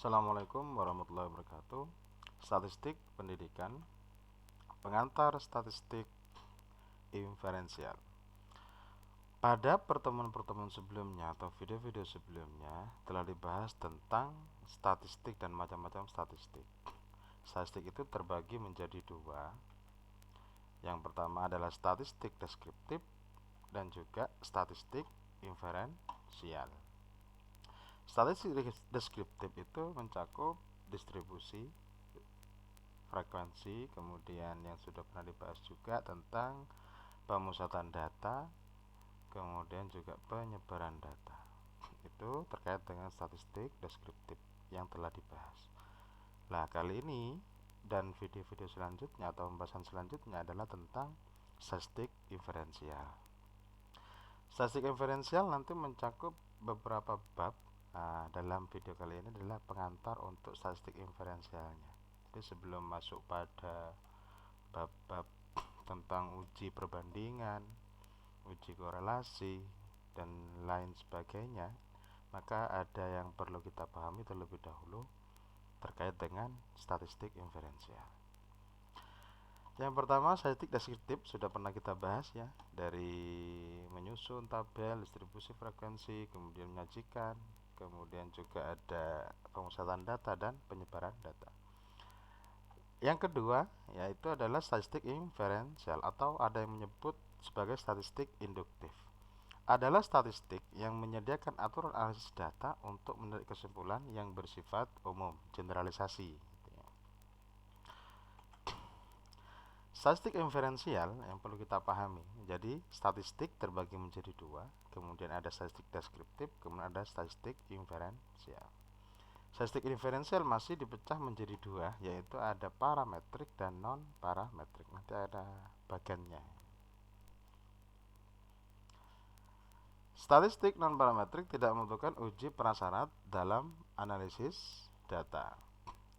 Assalamualaikum warahmatullahi wabarakatuh. Statistik pendidikan, pengantar statistik inferensial. Pada pertemuan-pertemuan sebelumnya atau video-video sebelumnya telah dibahas tentang statistik dan macam-macam statistik. Statistik itu terbagi menjadi dua. Yang pertama adalah statistik deskriptif dan juga statistik inferensial. Statistik deskriptif itu mencakup distribusi, frekuensi, kemudian yang sudah pernah dibahas juga tentang pemusatan data, kemudian juga penyebaran data. Itu terkait dengan statistik deskriptif yang telah dibahas. Nah, kali ini dan video-video selanjutnya atau pembahasan selanjutnya adalah tentang statistik inferensial. Statistik inferensial nanti mencakup beberapa bab. Nah, dalam video kali ini adalah pengantar untuk statistik inferensialnya. Jadi sebelum masuk pada bab-bab tentang uji perbandingan, uji korelasi, dan lain sebagainya, maka ada yang perlu kita pahami terlebih dahulu terkait dengan statistik inferensial. Yang pertama, statistik deskriptif sudah pernah kita bahas ya, dari menyusun tabel, distribusi frekuensi, kemudian menyajikan, kemudian juga ada pemusatan data dan penyebaran data. Yang kedua yaitu adalah statistik inferensial atau ada yang menyebut sebagai statistik induktif. Adalah statistik yang menyediakan aturan analisis data untuk menarik kesimpulan yang bersifat umum, generalisasi. Statistik inferensial yang perlu kita pahami. Jadi, statistik terbagi menjadi dua, kemudian ada statistik deskriptif, kemudian ada statistik inferensial. Statistik inferensial masih dipecah menjadi dua, yaitu ada parametrik dan non-parametrik. Nanti ada bagannya. Statistik non-parametrik tidak membutuhkan uji prasyarat dalam analisis data.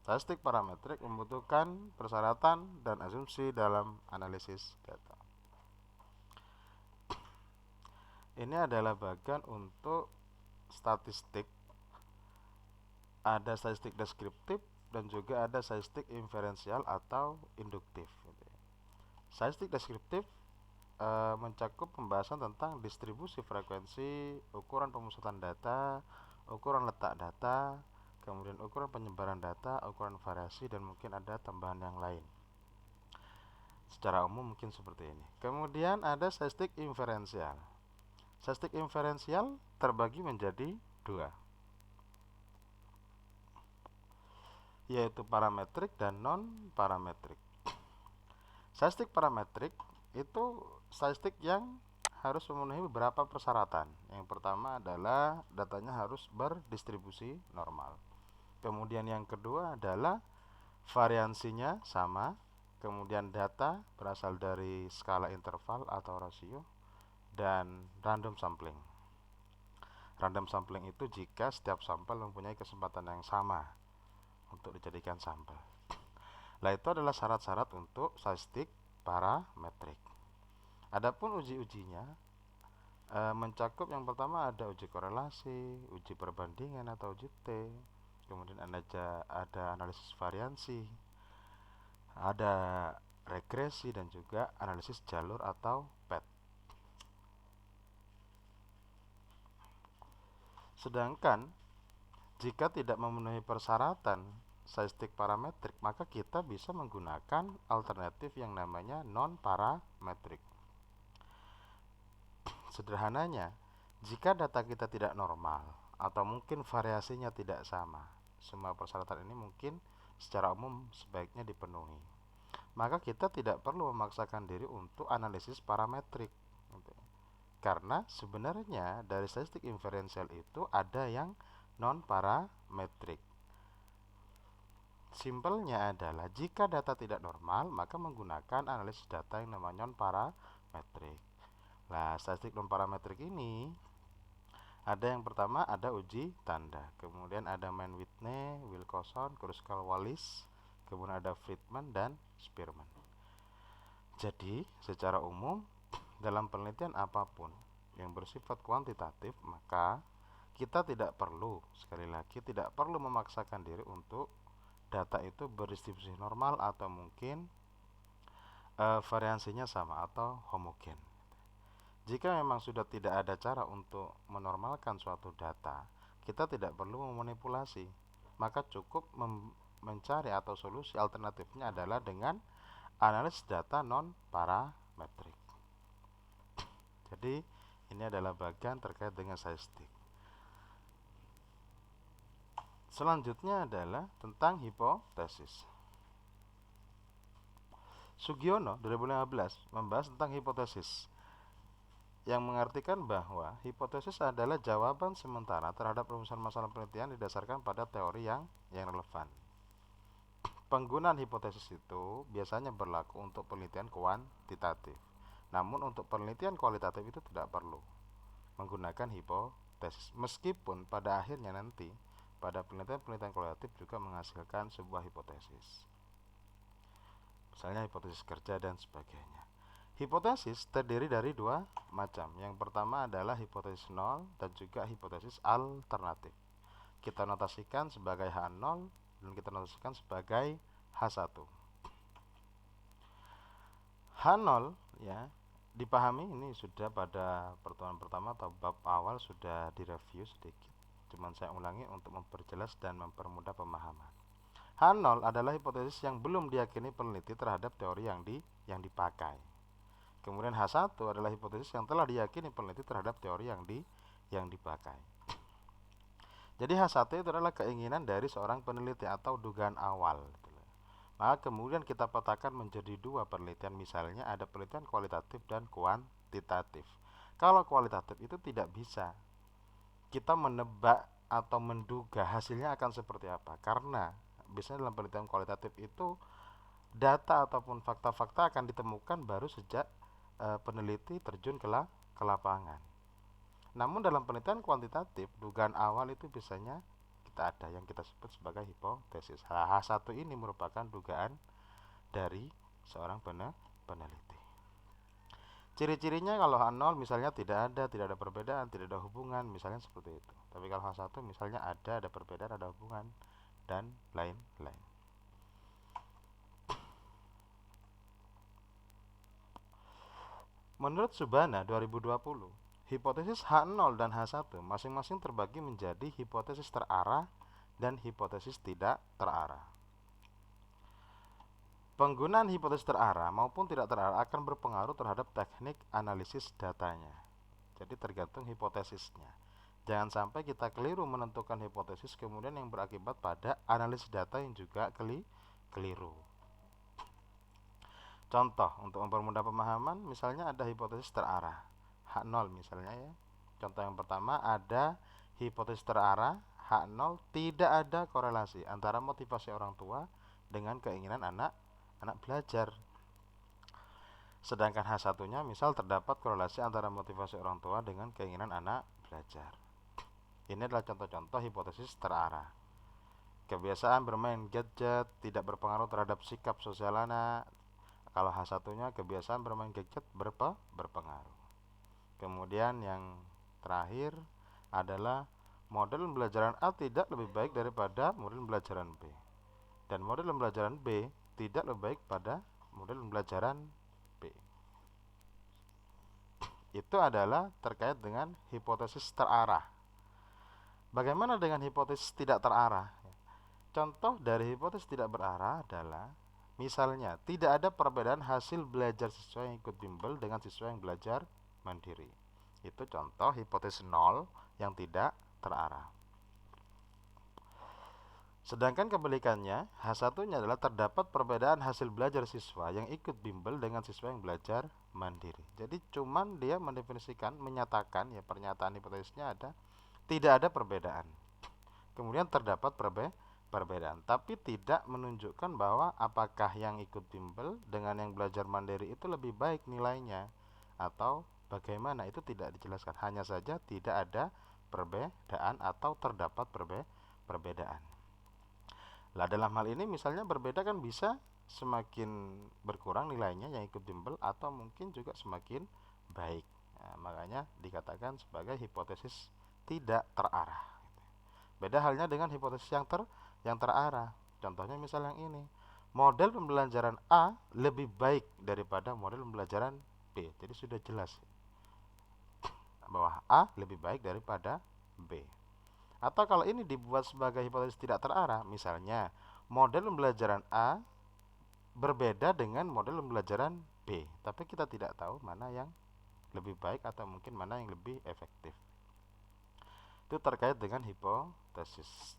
Statistik parametrik membutuhkan persyaratan dan asumsi dalam analisis data. Ini adalah bagian untuk statistik. Ada statistik deskriptif dan juga ada statistik inferensial atau induktif. Statistik deskriptif mencakup pembahasan tentang distribusi frekuensi, ukuran pemusatan data, ukuran letak data, kemudian ukuran penyebaran data, ukuran variasi, dan mungkin ada tambahan yang lain. Secara umum mungkin seperti ini. Kemudian ada statistik inferensial. Statistik inferensial terbagi menjadi dua, yaitu parametrik dan non-parametrik. Statistik parametrik itu statistik yang harus memenuhi beberapa persyaratan. Yang pertama adalah datanya harus berdistribusi normal. Kemudian yang kedua adalah variansinya sama. Kemudian data berasal dari skala interval atau rasio dan random sampling. Random sampling itu jika setiap sampel mempunyai kesempatan yang sama untuk dijadikan sampel. Nah, itu adalah syarat-syarat untuk statistik parametrik. Adapun uji-ujinya mencakup yang pertama ada uji korelasi, uji perbandingan atau uji T, kemudian ada analisis variansi, ada regresi, dan juga analisis jalur atau PET. Sedangkan jika tidak memenuhi persyaratan statistik parametrik, maka kita bisa menggunakan alternatif yang namanya non-parametrik. Sederhananya, jika data kita tidak normal atau mungkin variasinya tidak sama, semua persyaratan ini mungkin secara umum sebaiknya dipenuhi, maka kita tidak perlu memaksakan diri untuk analisis parametrik. Karena sebenarnya dari statistik inferensial itu ada yang non-parametrik. Simpelnya adalah jika data tidak normal, maka menggunakan analisis data yang namanya non-parametrik. Nah, statistik non-parametrik ini ada yang pertama ada uji tanda, kemudian ada Mann-Whitney, Wilcoxon, Kruskal-Wallis, kemudian ada Friedman dan Spearman. Jadi, secara umum dalam penelitian apapun yang bersifat kuantitatif, maka kita tidak perlu, sekali lagi, tidak perlu memaksakan diri untuk data itu berdistribusi normal atau mungkin variansinya sama atau homogen. Jika memang sudah tidak ada cara untuk menormalkan suatu data, kita tidak perlu memanipulasi, maka cukup mencari atau solusi alternatifnya adalah dengan analisis data non parametrik. Jadi ini adalah bagian terkait dengan statistik. Selanjutnya adalah tentang hipotesis. Sugiono 2015 membahas tentang hipotesis, yang mengartikan bahwa hipotesis adalah jawaban sementara terhadap rumusan masalah penelitian didasarkan pada teori yang relevan. Penggunaan hipotesis itu biasanya berlaku untuk penelitian kuantitatif. Namun untuk penelitian kualitatif itu tidak perlu menggunakan hipotesis. Meskipun pada akhirnya nanti pada penelitian kualitatif juga menghasilkan sebuah hipotesis. Misalnya hipotesis kerja dan sebagainya. Hipotesis terdiri dari dua macam. Yang pertama adalah hipotesis nol dan juga hipotesis alternatif. Kita notasikan sebagai H0 dan kita notasikan sebagai H1. H0 ya, dipahami ini sudah pada pertemuan pertama atau bab awal sudah direview sedikit. Cuman saya ulangi untuk memperjelas dan mempermudah pemahaman. H0 adalah hipotesis yang belum diyakini peneliti terhadap teori yang dipakai. Kemudian H1 adalah hipotesis yang telah diyakini peneliti terhadap teori yang dipakai. Jadi H1 itu adalah keinginan dari seorang peneliti atau dugaan awal. Maka kemudian kita petakan menjadi dua penelitian. Misalnya ada penelitian kualitatif dan kuantitatif. Kalau kualitatif itu tidak bisa kita menebak atau menduga hasilnya akan seperti apa. Karena biasanya dalam penelitian kualitatif itu data ataupun fakta-fakta akan ditemukan baru sejak peneliti terjun ke lapangan. Namun dalam penelitian kuantitatif, dugaan awal itu biasanya kita ada yang kita sebut sebagai hipotesis. H1 ini merupakan dugaan dari seorang peneliti. Ciri-cirinya kalau H0 misalnya tidak ada perbedaan, tidak ada hubungan, misalnya seperti itu. Tapi kalau H1 misalnya ada perbedaan, ada hubungan, dan lain-lain. Menurut Subhana 2020, hipotesis H0 dan H1 masing-masing terbagi menjadi hipotesis terarah dan hipotesis tidak terarah. Penggunaan hipotesis terarah maupun tidak terarah akan berpengaruh terhadap teknik analisis datanya. Jadi tergantung hipotesisnya. Jangan sampai kita keliru menentukan hipotesis kemudian yang berakibat pada analisis data yang juga keliru. Contoh untuk mempermudah pemahaman, misalnya ada hipotesis terarah H0 misalnya ya. Contoh yang pertama ada hipotesis terarah H0 tidak ada korelasi antara motivasi orang tua dengan keinginan anak belajar. Sedangkan H1-nya misal terdapat korelasi antara motivasi orang tua dengan keinginan anak belajar. Ini adalah contoh-contoh hipotesis terarah. Kebiasaan bermain gadget tidak berpengaruh terhadap sikap sosial anak. Kalau H1-nya kebiasaan bermain gadget berpengaruh. Kemudian yang terakhir adalah model pembelajaran A tidak lebih baik daripada model pembelajaran B. Dan model pembelajaran B tidak lebih baik pada model pembelajaran B. Itu adalah terkait dengan hipotesis terarah. Bagaimana dengan hipotesis tidak terarah? Contoh dari hipotesis tidak berarah adalah misalnya, tidak ada perbedaan hasil belajar siswa yang ikut bimbel dengan siswa yang belajar mandiri. Itu contoh hipotesis nol yang tidak terarah. Sedangkan kebalikannya, H1-nya adalah terdapat perbedaan hasil belajar siswa yang ikut bimbel dengan siswa yang belajar mandiri. Jadi cuman dia mendefinisikan, menyatakan, ya pernyataan hipotesisnya ada, tidak ada perbedaan. Kemudian terdapat perbedaan, tapi tidak menunjukkan bahwa apakah yang ikut bimbel dengan yang belajar mandiri itu lebih baik nilainya atau bagaimana, itu tidak dijelaskan. Hanya saja tidak ada perbedaan atau terdapat perbedaan. Lah dalam hal ini misalnya berbeda kan bisa semakin berkurang nilainya yang ikut bimbel atau mungkin juga semakin baik. Nah, makanya dikatakan sebagai hipotesis tidak terarah. Beda halnya dengan hipotesis yang terarah. Contohnya misal yang ini. Model pembelajaran A lebih baik daripada model pembelajaran B. Jadi sudah jelas bahwa A lebih baik daripada B. Atau kalau ini dibuat sebagai hipotesis tidak terarah, misalnya model pembelajaran A berbeda dengan model pembelajaran B, tapi kita tidak tahu mana yang lebih baik atau mungkin mana yang lebih efektif. Itu terkait dengan hipotesis.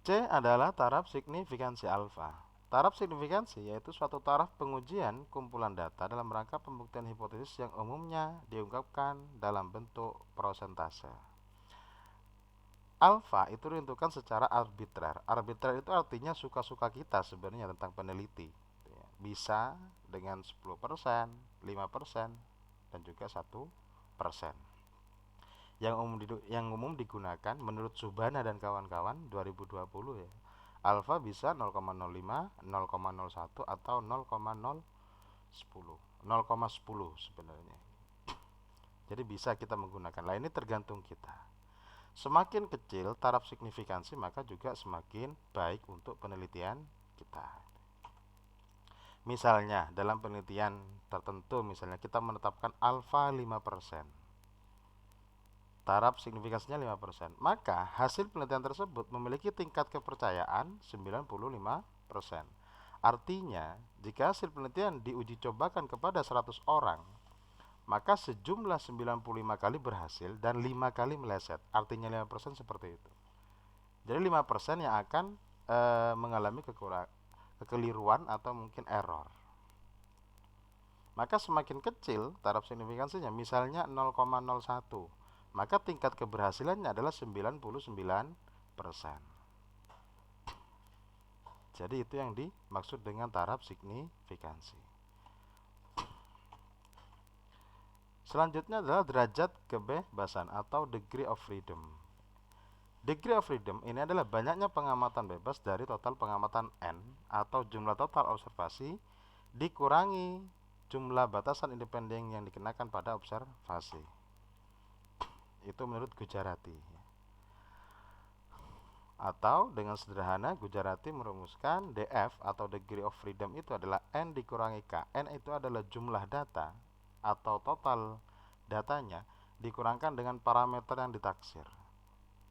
C adalah taraf signifikansi alfa. Taraf signifikansi yaitu suatu taraf pengujian kumpulan data dalam rangka pembuktian hipotesis yang umumnya diungkapkan dalam bentuk prosentase. Alfa itu ditentukan secara arbitrer. Arbitrer itu artinya suka-suka kita sebenarnya tentang peneliti. Bisa dengan 10%, 5%, dan juga 1%. Yang umum digunakan menurut Subhana dan kawan-kawan 2020 ya. Alfa bisa 0,05, 0,01 atau 0,10 sebenarnya. Jadi bisa kita menggunakan. Lah ini tergantung kita. Semakin kecil taraf signifikansi maka juga semakin baik untuk penelitian kita. Misalnya dalam penelitian tertentu misalnya kita menetapkan alfa 5%. Taraf signifikansinya 5%. Maka hasil penelitian tersebut memiliki tingkat kepercayaan 95%. Artinya, jika hasil penelitian diuji cobakan kepada 100 orang, maka sejumlah 95 kali berhasil dan 5 kali meleset. Artinya 5% seperti itu. Jadi 5% yang akan mengalami kekeliruan atau mungkin error. Maka semakin kecil taraf signifikansinya, misalnya 0,01, maka tingkat keberhasilannya adalah 99%. Jadi itu yang dimaksud dengan taraf signifikansi. Selanjutnya adalah derajat kebebasan atau degree of freedom. Degree of freedom ini adalah banyaknya pengamatan bebas dari total pengamatan N atau jumlah total observasi dikurangi jumlah batasan independen yang dikenakan pada observasi. Itu menurut Gujarati. Atau dengan sederhana Gujarati merumuskan DF atau degree of freedom itu adalah N dikurangi K. N itu adalah jumlah data atau total datanya dikurangkan dengan parameter yang ditaksir.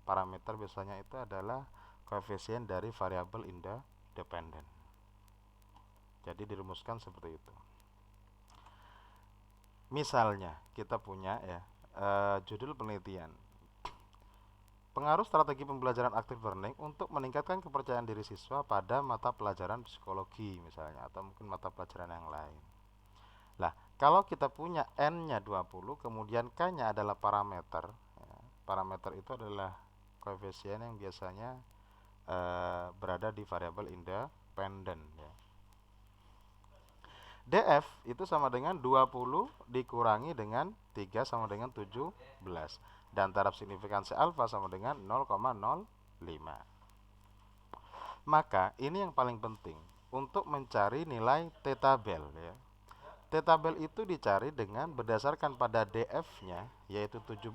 Parameter biasanya itu adalah koefisien dari variabel independen. Jadi dirumuskan seperti itu. Misalnya kita punya ya judul penelitian, pengaruh strategi pembelajaran active learning untuk meningkatkan kepercayaan diri siswa pada mata pelajaran psikologi misalnya, atau mungkin mata pelajaran yang lain. Lah, kalau kita punya N-nya 20, kemudian K-nya adalah parameter ya, parameter itu adalah koefisien yang biasanya berada di variabel independen ya. DF itu sama dengan 20 dikurangi dengan 3 sama dengan 17. Dan taraf signifikansi alfa sama dengan 0,05. Maka ini yang paling penting untuk mencari nilai T-tabel ya. T-tabel itu dicari dengan berdasarkan pada DF-nya yaitu 17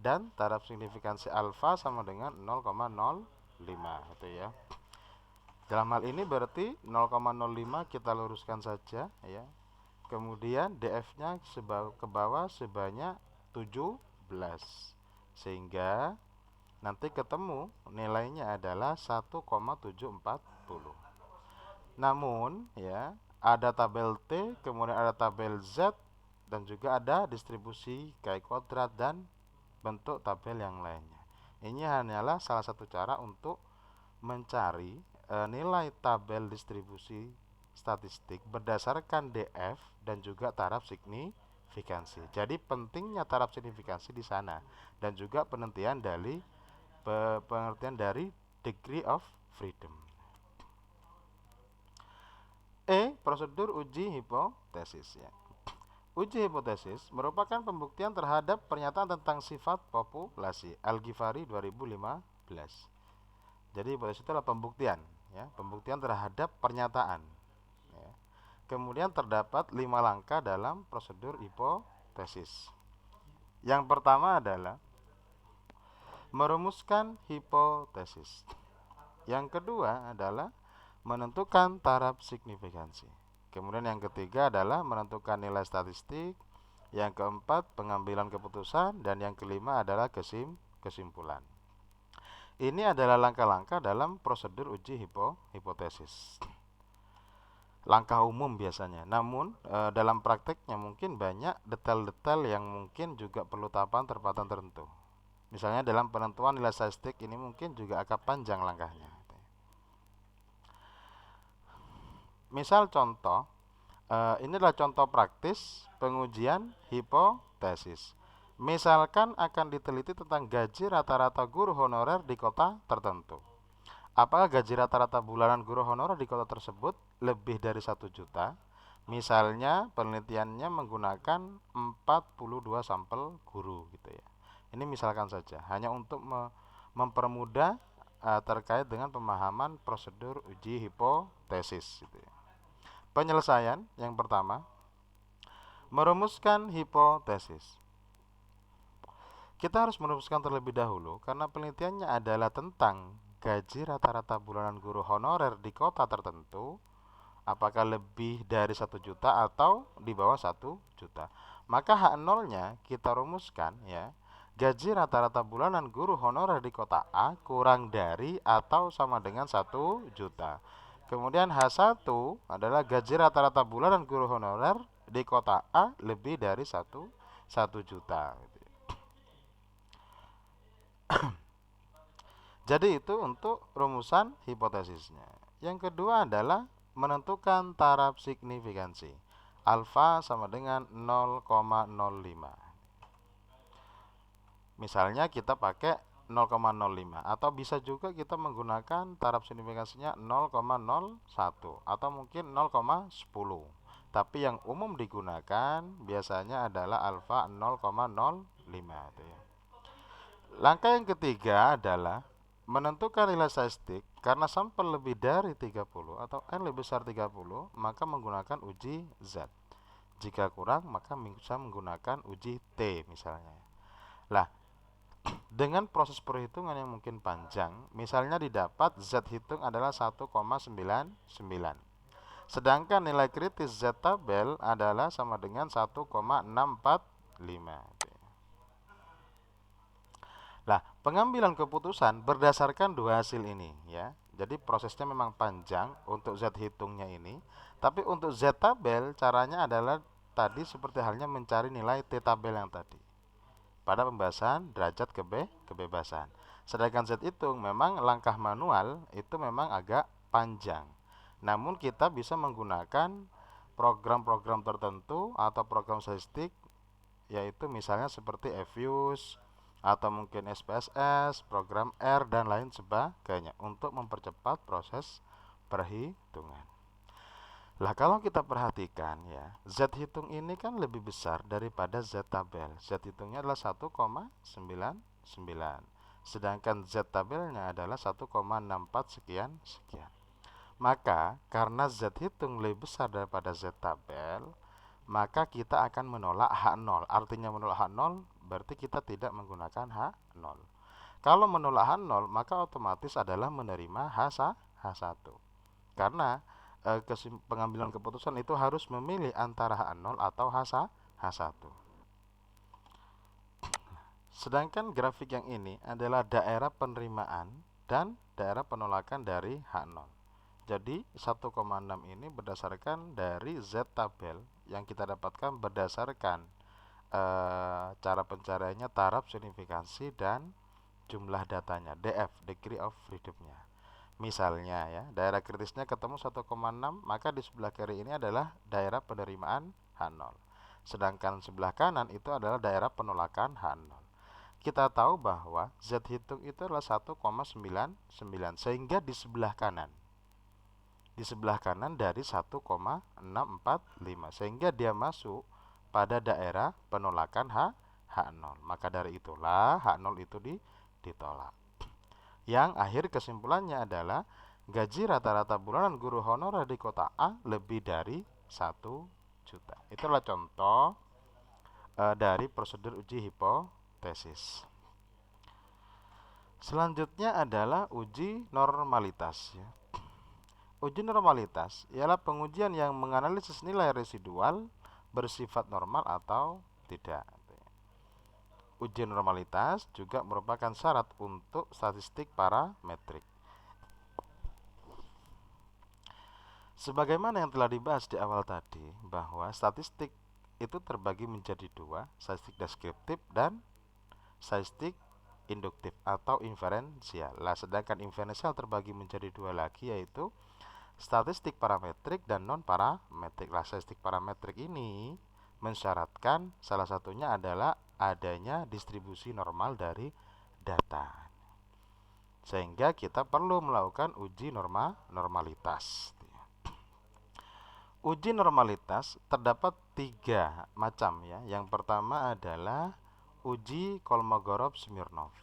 dan taraf signifikansi alfa sama dengan 0,05 itu ya. Dalam hal ini berarti 0,05 kita luruskan saja ya. Kemudian DF-nya ke bawah sebanyak 17. Sehingga nanti ketemu nilainya adalah 1,740. Namun ya, ada tabel T, kemudian ada tabel Z, dan juga ada distribusi chi-kuadrat dan bentuk tabel yang lainnya. Ini hanyalah salah satu cara untuk mencari nilai tabel distribusi statistik berdasarkan DF dan juga taraf signifikansi. Jadi pentingnya taraf signifikansi di sana dan juga pengertian dari degree of freedom. Prosedur uji hipotesis ya. Uji hipotesis merupakan pembuktian terhadap pernyataan tentang sifat populasi. Al-Ghifari 2015. Jadi hipotesis itu adalah pembuktian ya, pembuktian terhadap pernyataan ya. Kemudian terdapat 5 langkah dalam prosedur hipotesis. Yang pertama adalah merumuskan hipotesis. Yang kedua adalah menentukan taraf signifikansi. Kemudian yang ketiga adalah menentukan nilai statistik. Yang keempat pengambilan keputusan. Dan yang kelima adalah kesimpulan. Ini adalah langkah-langkah dalam prosedur uji hipotesis. Langkah umum biasanya. Namun dalam prakteknya mungkin banyak detail-detail yang mungkin juga perlu tahapan tertentu. Misalnya dalam penentuan nilai statistik ini mungkin juga agak panjang langkahnya. Misal contoh, ini adalah contoh praktis pengujian hipotesis. Misalkan akan diteliti tentang gaji rata-rata guru honorer di kota tertentu. Apakah gaji rata-rata bulanan guru honorer di kota tersebut lebih dari 1 juta? Misalnya penelitiannya menggunakan 42 sampel guru gitu ya. Ini misalkan saja, hanya untuk mempermudah terkait dengan pemahaman prosedur uji hipotesis gitu ya. Penyelesaian yang pertama, merumuskan hipotesis. Kita harus merumuskan terlebih dahulu karena penelitiannya adalah tentang gaji rata-rata bulanan guru honorer di kota tertentu, apakah lebih dari 1 juta atau di bawah 1 juta. Maka H0-nya kita rumuskan ya, gaji rata-rata bulanan guru honorer di kota A kurang dari atau sama dengan 1 juta. Kemudian H1 adalah gaji rata-rata bulanan guru honorer di kota A lebih dari 1 juta. Jadi itu untuk rumusan hipotesisnya. Yang kedua adalah menentukan taraf signifikansi. Alfa sama dengan 0,05. Misalnya kita pakai 0,05 atau bisa juga kita menggunakan taraf signifikansinya 0,01 atau mungkin 0,10. Tapi yang umum digunakan biasanya adalah alfa 0,05 itu ya. Langkah yang ketiga adalah menentukan nilai statistik karena sampel lebih dari 30 atau N lebih besar 30, maka menggunakan uji Z. Jika kurang, maka bisa menggunakan uji T misalnya. Lah, dengan proses perhitungan yang mungkin panjang, misalnya didapat Z hitung adalah 1,99. Sedangkan nilai kritis Z tabel adalah sama dengan 1,645. Nah, pengambilan keputusan berdasarkan dua hasil ini ya. Jadi prosesnya memang panjang untuk Z hitungnya ini, tapi untuk Z tabel caranya adalah tadi seperti halnya mencari nilai T tabel yang tadi pada pembahasan derajat kebebasan. Sedangkan Z hitung memang langkah manual itu memang agak panjang. Namun kita bisa menggunakan program-program tertentu atau program statistik, yaitu misalnya seperti EViews atau mungkin SPSS, program R dan lain sebagainya untuk mempercepat proses perhitungan. Lah kalau kita perhatikan ya, Z hitung ini kan lebih besar daripada Z tabel. Z hitungnya adalah 1,99. Sedangkan Z tabelnya adalah 1,64 sekian. Maka karena Z hitung lebih besar daripada Z tabel, maka kita akan menolak H0. Artinya menolak H0 berarti kita tidak menggunakan H0. Kalau menolak H0 maka otomatis adalah menerima H1. Karena pengambilan keputusan itu harus memilih antara H0 atau H1. Sedangkan grafik yang ini adalah daerah penerimaan dan daerah penolakan dari H0. Jadi 1,6 ini berdasarkan dari Z tabel yang kita dapatkan berdasarkan cara pencariannya taraf signifikansi dan jumlah datanya, DF, degree of freedom-nya. Misalnya ya, daerah kritisnya ketemu 1,6, maka di sebelah kiri ini adalah daerah penerimaan H0. Sedangkan sebelah kanan itu adalah daerah penolakan H0. Kita tahu bahwa Z hitung itu adalah 1,99 sehingga di sebelah kanan dari 1,645 sehingga dia masuk pada daerah penolakan H0. Maka dari itulah H0 itu ditolak. Yang akhir kesimpulannya adalah gaji rata-rata bulanan guru honorer di kota A lebih dari 1 juta. Itulah contoh dari prosedur uji hipotesis. Selanjutnya adalah uji normalitas ya. Uji normalitas ialah pengujian yang menganalisis nilai residual bersifat normal atau tidak. Uji normalitas juga merupakan syarat untuk statistik parametrik. Sebagaimana yang telah dibahas di awal tadi, bahwa statistik itu terbagi menjadi dua, statistik deskriptif dan statistik induktif atau inferensial. Sedangkan inferensial terbagi menjadi dua lagi, yaitu statistik parametrik dan non parametrik. Statistik parametrik ini mensyaratkan salah satunya adalah adanya distribusi normal dari data, sehingga kita perlu melakukan uji normalitas. Uji normalitas terdapat 3 macam ya. Yang pertama adalah uji Kolmogorov-Smirnov.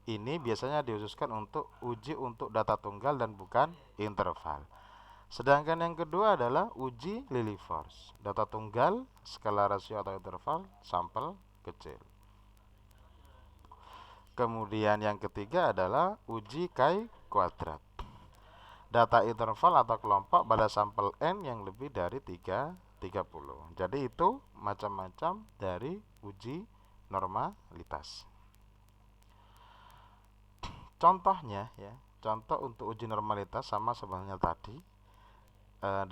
Ini biasanya dikhususkan untuk uji untuk data tunggal dan bukan interval. Sedangkan yang kedua adalah uji Lilliefors, data tunggal, skala rasio atau interval, sampel kecil. Kemudian yang ketiga adalah uji Chi-kuadrat, data interval atau kelompok pada sampel N yang lebih dari 30. Jadi itu macam-macam dari uji normalitas. Contohnya ya, contoh untuk uji normalitas sama sebenarnya tadi,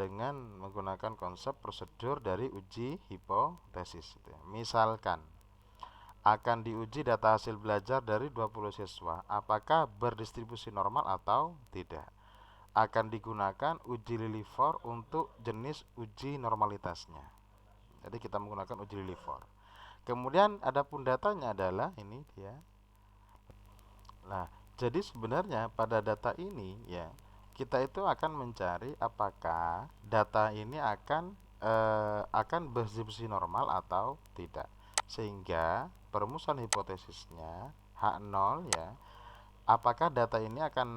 dengan menggunakan konsep prosedur dari uji hipotesis. Misalkan akan diuji data hasil belajar dari 20 siswa, apakah berdistribusi normal atau tidak. Akan digunakan uji Lilliefors untuk jenis uji normalitasnya. Jadi kita menggunakan uji Lilliefors. Kemudian adapun datanya adalah ini dia. Nah, jadi sebenarnya pada data ini ya, kita itu akan mencari apakah data ini akan berdistribusi normal atau tidak. Sehingga perumusan hipotesisnya H0 ya, apakah data ini akan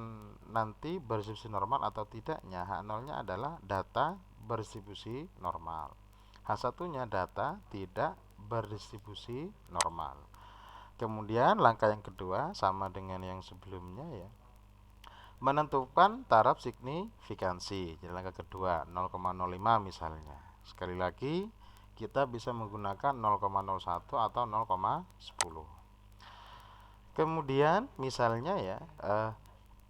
nanti berdistribusi normal atau tidaknya. H0-nya adalah data berdistribusi normal. H1-nya data tidak berdistribusi normal. Kemudian langkah yang kedua sama dengan yang sebelumnya ya, menentukan taraf signifikansi. Jadi langkah kedua 0,05 misalnya. Sekali lagi kita bisa menggunakan 0,01 atau 0,10. Kemudian misalnya ya,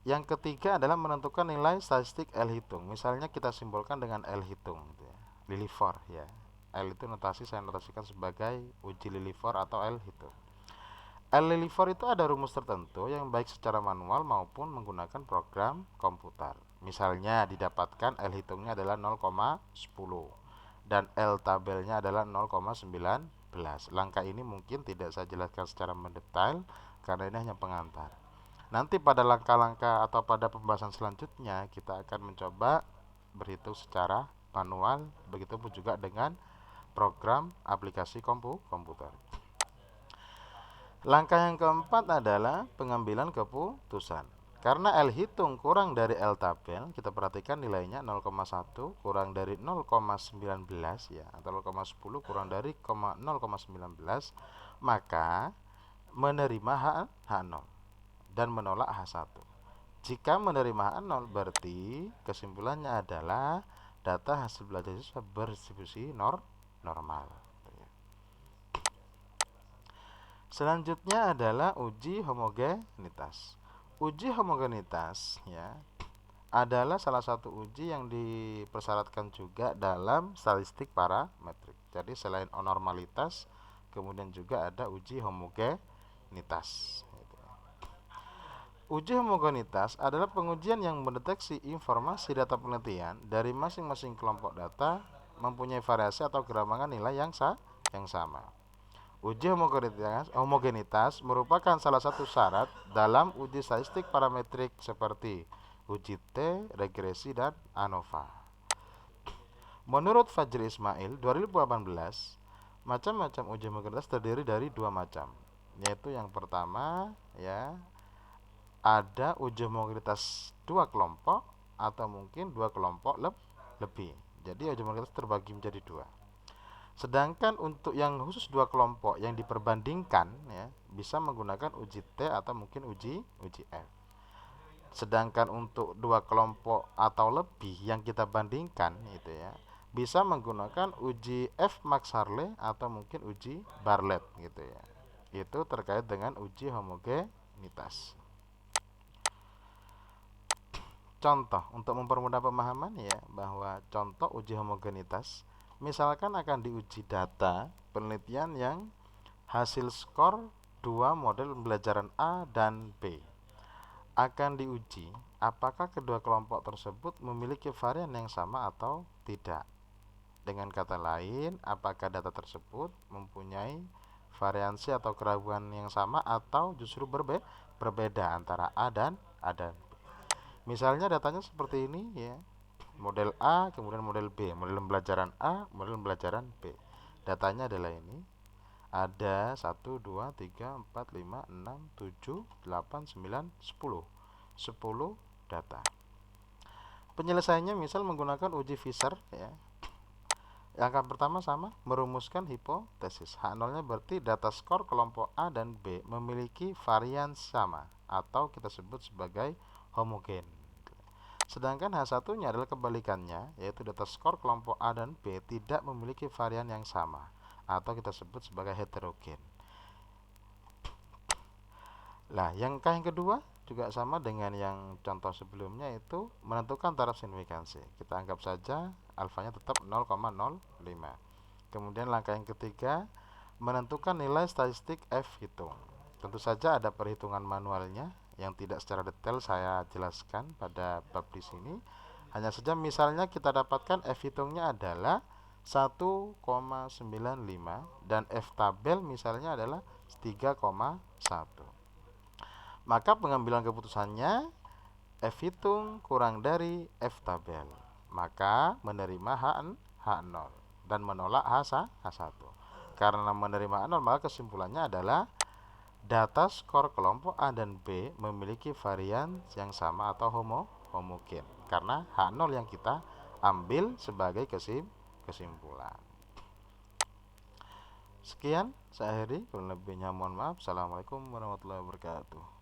yang ketiga adalah menentukan nilai statistik L hitung. Misalnya kita simbolkan dengan L hitung gitu ya. Lilliefors ya. L itu notasi saya notasikan sebagai uji Lilliefors atau L hitung. L Lilliefors itu ada rumus tertentu yang baik secara manual maupun menggunakan program komputer. Misalnya didapatkan L hitungnya adalah 0,10 dan L tabelnya adalah 0,19. Langkah ini mungkin tidak saya jelaskan secara mendetail karena ini hanya pengantar. Nanti pada langkah-langkah atau pada pembahasan selanjutnya kita akan mencoba berhitung secara manual, begitupun juga dengan program aplikasi komputer. Langkah yang keempat adalah pengambilan keputusan. Karena L hitung kurang dari L tabel, kita perhatikan nilainya 0,1 kurang dari 0,19 ya, atau 0,10 kurang dari 0,19, maka menerima H0 dan menolak H1. Jika menerima H0 berarti kesimpulannya adalah data hasil belajar siswa berdistribusi normal. Selanjutnya adalah uji homogenitas. Uji homogenitas ya adalah salah satu uji yang dipersyaratkan juga dalam statistik parametrik. Jadi selain normalitas, kemudian juga ada uji homogenitas. Uji homogenitas adalah pengujian yang mendeteksi informasi data penelitian dari masing-masing kelompok data mempunyai variasi atau keramaian nilai yang sama. Uji homogenitas merupakan salah satu syarat dalam uji statistik parametrik seperti uji T, regresi, dan ANOVA. Menurut Fajri Ismail 2018, macam-macam uji homogenitas terdiri dari 2 macam, yaitu yang pertama ya, ada uji homogenitas 2 kelompok atau mungkin 2 kelompok lebih. Jadi uji homogenitas terbagi menjadi 2. Sedangkan untuk yang khusus dua kelompok yang diperbandingkan ya, bisa menggunakan uji T atau mungkin uji F. Sedangkan untuk dua kelompok atau lebih yang kita bandingkan itu ya, bisa menggunakan uji F. Max Harle atau mungkin uji Bartlett gitu ya. Itu terkait dengan uji homogenitas. Contoh untuk mempermudah pemahaman ya, bahwa contoh uji homogenitas misalkan akan diuji data penelitian yang hasil skor dua model pembelajaran A dan B. Akan diuji apakah kedua kelompok tersebut memiliki varian yang sama atau tidak. Dengan kata lain, apakah data tersebut mempunyai variansi atau keraguan yang sama atau justru berbeda antara A dan B. Misalnya datanya seperti ini ya. Model A, kemudian model B, model pembelajaran A, model pembelajaran B. Datanya adalah ini. Ada 1, 2, 3, 4, 5, 6, 7, 8, 9, 10. 10 data. Penyelesaiannya misal menggunakan uji Fisher ya. Langkah pertama sama, merumuskan hipotesis. H0-nya berarti data skor kelompok A dan B memiliki varian sama atau kita sebut sebagai homogen. Sedangkan H1-nya adalah kebalikannya, yaitu data skor kelompok A dan B tidak memiliki varian yang sama atau kita sebut sebagai heterogen. Nah, yang kedua juga sama dengan yang contoh sebelumnya, itu menentukan taraf signifikansi. Kita anggap saja alfanya tetap 0,05. Kemudian langkah yang ketiga, menentukan nilai statistik F hitung. Tentu saja ada perhitungan manualnya yang tidak secara detail saya jelaskan pada bab di sini. Hanya saja misalnya kita dapatkan F hitungnya adalah 1,95 dan F tabel misalnya adalah 3,1. Maka pengambilan keputusannya F hitung kurang dari F tabel. Maka menerima H0 dan menolak H1. Karena menerima H0, maka kesimpulannya adalah data skor kelompok A dan B memiliki varian yang sama atau homogen. Karena H0 yang kita ambil sebagai kesimpulan. Sekian, saya akhiri. Kurang lebihnya mohon maaf. Assalamualaikum warahmatullahi wabarakatuh.